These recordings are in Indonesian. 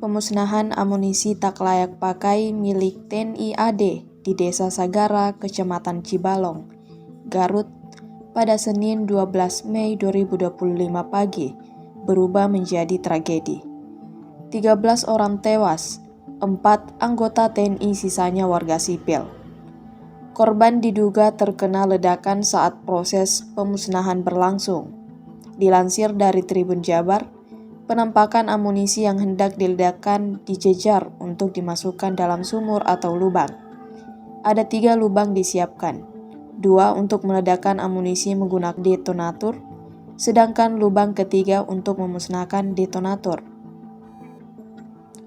pemusnahan amunisi tak layak pakai milik TNI AD di Desa Sagara, Kecamatan Cibalong, Garut, pada Senin 12 Mei 2025 pagi berubah menjadi tragedi. 13 orang tewas, 4 anggota TNI sisanya warga sipil. Korban diduga terkena ledakan saat proses pemusnahan berlangsung. Dilansir dari Tribun Jabar, penampakan amunisi yang hendak diledakkan dijejar untuk dimasukkan dalam sumur atau lubang. Ada 3 lubang disiapkan, 2 untuk meledakkan amunisi menggunakan detonator, sedangkan lubang ketiga untuk memusnahkan detonator.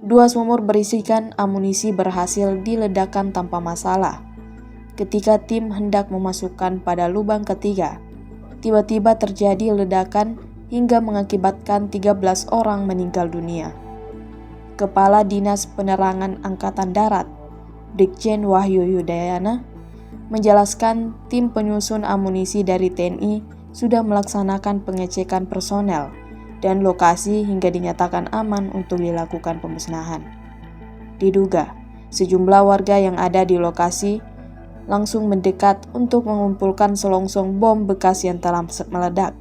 2 sumur berisikan amunisi berhasil diledakkan tanpa masalah. Ketika tim hendak memasukkan pada lubang ketiga, tiba-tiba terjadi ledakan hingga mengakibatkan 13 orang meninggal dunia. Kepala Dinas Penerangan Angkatan Darat, Brigjen Wahyu Yudayana, menjelaskan tim penyusun amunisi dari TNI sudah melaksanakan pengecekan personel dan lokasi hingga dinyatakan aman untuk dilakukan pemusnahan. Diduga, sejumlah warga yang ada di lokasi langsung mendekat untuk mengumpulkan selongsong bom bekas yang telah meledak.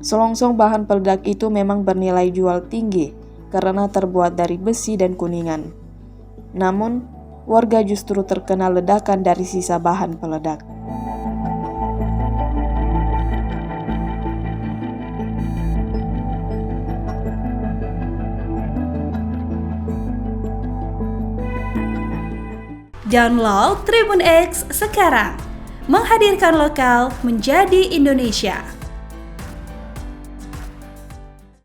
Selongsong bahan peledak itu memang bernilai jual tinggi karena terbuat dari besi dan kuningan. Namun, warga justru terkena ledakan dari sisa bahan peledak. Download Tribun X sekarang, menghadirkan lokal menjadi Indonesia.